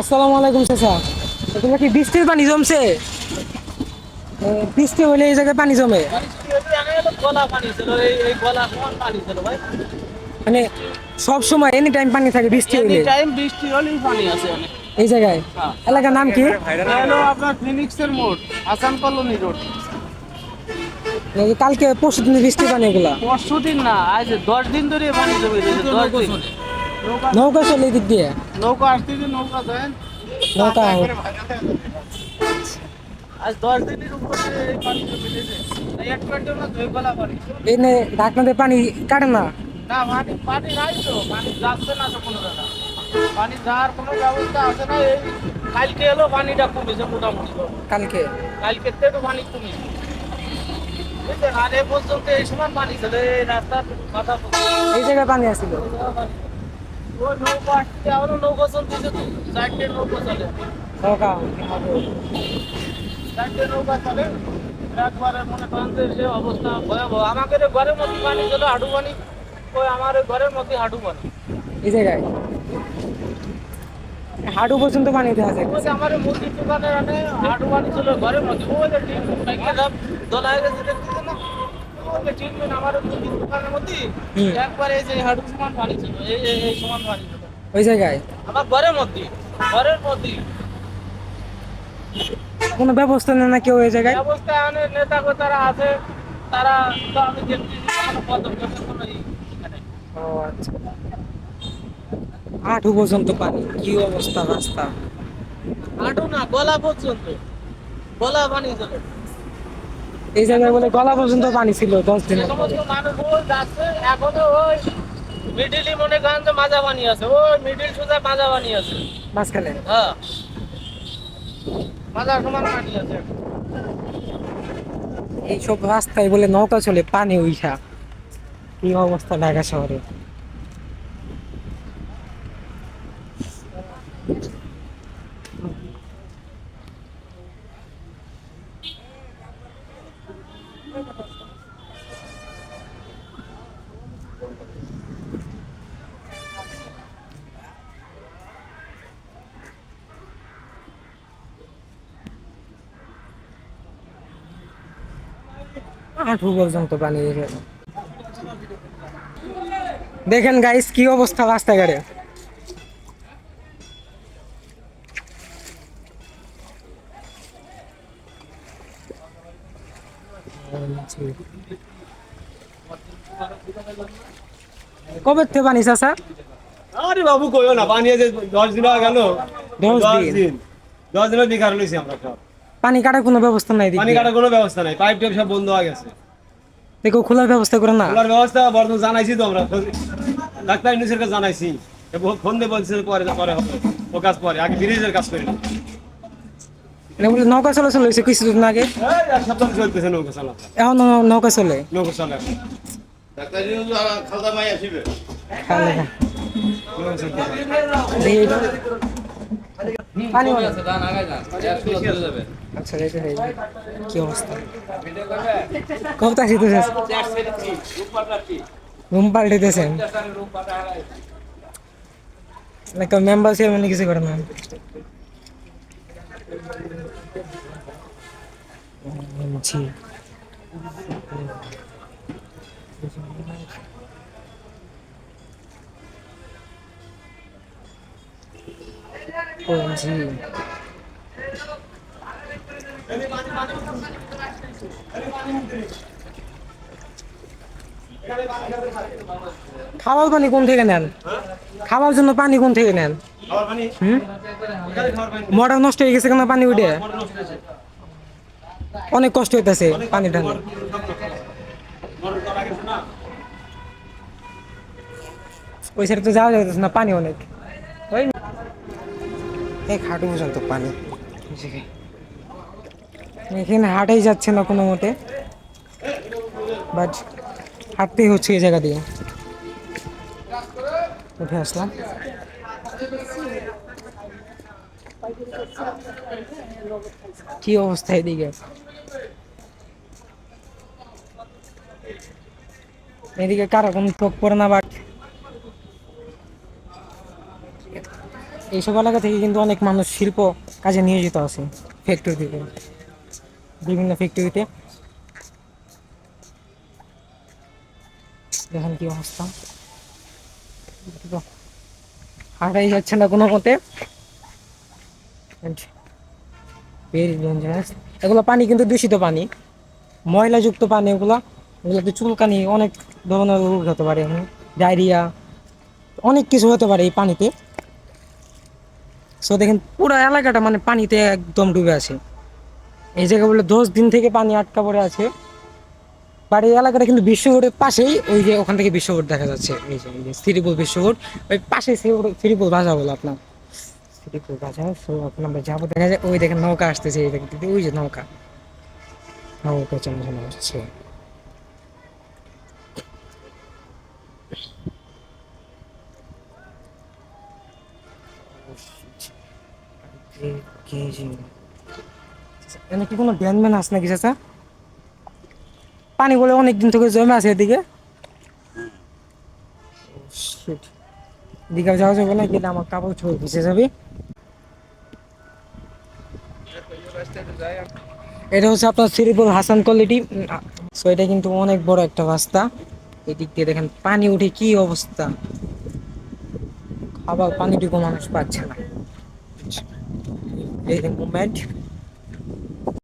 আসসালামু আলাইকুম চাচা। তোমরা কি বৃষ্টির পানি জমছে? বৃষ্টি হলে এই জায়গায় পানি জমে? মানে সব সময় এনি টাইম পানি থাকে বৃষ্টি এনি হইলে টাইম বৃষ্টি হলেই পানি আছে অনেক। এই জায়গায়? হ্যাঁ। এলাকার নাম কি? এটা হলো আপনার ফিনিক্সের মোড়, হাসান কলোনি রোড। এই কালকে পরশু দিন বৃষ্টির পানি এগুলা পরশু দিন না, আজ 10 দিন ধরে পানি জমে রয়েছে। 10 দিন নৌকা চলে এই দিক দিয়ে? নৌকা আসতেছে, নৌকা দেন। নৌকা আজ 10 দিনের উপরে এই পানি জমে রয়েছে। তাই এক মিনিটের না দুই বেলা পানি। এনে ঢাকনাতে পানি কাটে না? না, পানি পানি নাই তো, পানি যাচ্ছে না তো কোনো জায়গা। পানি যাওয়ার কোনো ব্যবস্থা আছে না। এই কালকে এলো, পানিটা কমেছে মোটামুটি। কালকে কালকের থেকে পানি কমেছে, বুঝলেন? আর এ পর্যন্ত এই সময় পানি ছিল এই রাস্তার মাথা পর্যন্ত। এই জায়গায় পানি আসছিল? ওই নৌকা আসছে, এখনো নৌকা চলতেছে তো, 4টে নৌকা চলে। নৌকা 4টে নৌকা চলে। একবারে মনে করেন যে সে অবস্থা ভয়াবহ। আমাদের এই ঘরের মধ্যে পানি ছিল, হাঁটু পানি। ওই আমার এই ঘরের মধ্যে হাঁটু পানি। এই জায়গায় হাঁটু পর্যন্ত পানি দেওয়া যায়? ওই যে আমার এই মুরগির দোকানের আনে হাঁটু পানি ছিল ঘরের মধ্যে। ওই যে টিন সাইকেল সব দোলা হয়ে গেছে, দেখতেছে না? ওই যে টিন মিন আমার মুরগির দোকানের মধ্যে একবারে এই যে হাঁটু সমান পানি ছিল, এই সমান পানি ছিল ওই জায়গায় আমার ঘরের মধ্যে। ঘরের মধ্যে কোনো ব্যবস্থা নেই না কেউ এই জায়গায়? ব্যবস্থা আনে, নেতা তারা আছে, তারা তো আমি দেখতেছি কোনো পদক্ষেপের কোনো নেই। ও আচ্ছা, হাঁটু পর্যন্ত পানি, কি অবস্থা রাস্তা! হাঁটু না, গলা পর্যন্ত, গলা পানি ছিল। এই জায়গায় বলে গলা পর্যন্ত পানি ছিল যে 10 দিনের পরে? সমস্ত মানুষ ওই যাচ্ছে এখনো ওই মিডিলই মনে করেন যে মাজা পানি আছে, ওই মিডিল সোজা মাজা পানি আছে। মাঝখানে হ্যাঁ, মাজার সমান পানি আছে। এইসব রাস্তায় বলে নৌকা চলে পানি উইঠা, কি অবস্থা ঢাকা শহরে! হাঁটু পর্যন্ত পানি এখানে। দেখেন গাইস কি অবস্থা রাস্তাঘাটে! কবে থেকে পানি চাচা? আরে বাবু কইও না, পানি আছে 10 দিন হয়ে গেল। 10 10 দিন দিন 10 দিনের বেকার লইছি আমরা সব। পানি কাটার কোনো ব্যবস্থা নাই? পানি কাটার কোনো ব্যবস্থা নাই, পাইপ টাইপ সব বন্ধ হয়ে গেছে। দেখো খোলার ব্যবস্থা করে না? খোলার ব্যবস্থা বর্তমান জানাইছি তো আমরা, ডাক্তার ইউনুসের কাছে জানাইছি। ফোন দিয়ে বলছে পরে পরে হবে, ও কাজ পরে, আগে ব্রিজের কাজ করি না। এটা বলে নৌকা চলাচল হয়েছে কিছুদিন আগে, এই এক সপ্তাহ চলতেছে নৌকা চালা, এখন নৌকা চলে? নৌকা চালা এখন। ডাক্তার ইউনূস খালদা মাই আসিবে। খালে খা। নৌকা চলতেছে। দেখি এটা। পানি মনে আছে? আচ্ছা এটা হয়ে যাবে। কি অবস্থা! কত আসিতেছে? রুম পাল্টাইতেছেন? নাকি মেম্বার চেয়ারম্যান কিছু করে না? জি ও জি। খাওয়ার পানি কোন থেকে নেন? খাওয়ার জন্য পানি কোন থেকে নেন? খাবার পানি, এখানে খাবার পানি মোটর নষ্ট হয়ে গেছে কেন পানি উঠে? মোটর নষ্ট হয়েছে। অনেক কষ্ট হইতেছে পানি টানে। মোটর করা গেছে না। ওই সাইডে তো যাওয়া যাইতেছে না, পানি অনেক। ওই এক হাঁটু পর্যন্ত পানি। এখানে হাঁটাই যাচ্ছে না কোনো মতে, বাট হাঁটতেই হচ্ছে এই জায়গা দিয়ে। উঠে আসলাম। কি অবস্থা এদিকে! এদিকে কারো কোনো চোখ পড়ে না, বাট এইসব এলাকা থেকে কিন্তু অনেক মানুষ শিল্প কাজে নিয়োজিত আছে, ফ্যাক্টরিতে, বিভিন্ন ফ্যাক্টরিতে। দেখেন কি অবস্থা, হাঁটাই যাচ্ছে না কোনো মতে, ভেরি ডেঞ্জারাস। এগুলো পানি কিন্তু দূষিত পানি, ময়লাযুক্ত পানি এগুলো, এগুলোতে চুলকানি, অনেক ধরনের রোগ হতে পারে, ডায়রিয়া, অনেক কিছু হতে পারে এই পানিতে। সো দেখেন পুরো এলাকাটা মানে পানিতে একদম ডুবে আছে। এই জায়গা বলে 10 দিন থেকে পানি আটকা পড়ে আছে। বাট এই এলাকাটা কিন্তু বিশ্ব রোডের পাশেই, ওই যে ওখান থেকে বিশ্ব রোড দেখা যাচ্ছে, এই যে শ্রীপুর বিশ্ব রোড, ওই পাশে শ্রীপুর বাজার বলে আপনার, শ্রীপুর বাজার। সো এখন আমরা যাবো, দেখা যায় ওই দেখেন নৌকা আসতেছে, এই দেখেন ওই যে নৌকা, নৌকা চালানো হচ্ছে। এখানে কি কোনো ধ্যান ম্যান আছে নাকি চাচা? পানি বলে অনেকদিন থেকে জমে আছে এদিকে। Shit. এদিকে যাওয়া যাবে না, গেলে আমার কাপড় চোপড় ভিজে যাবে। এটা হচ্ছে আপনার শ্রীপুর হাসান কোয়ালিটি। সো এটা কিন্তু অনেক বড় একটা রাস্তা। এদিক দিয়ে দেখেন পানি উঠে কি অবস্থা, খাবার পানিটুকু মানুষ পাচ্ছে না। এই মুভমেন্ট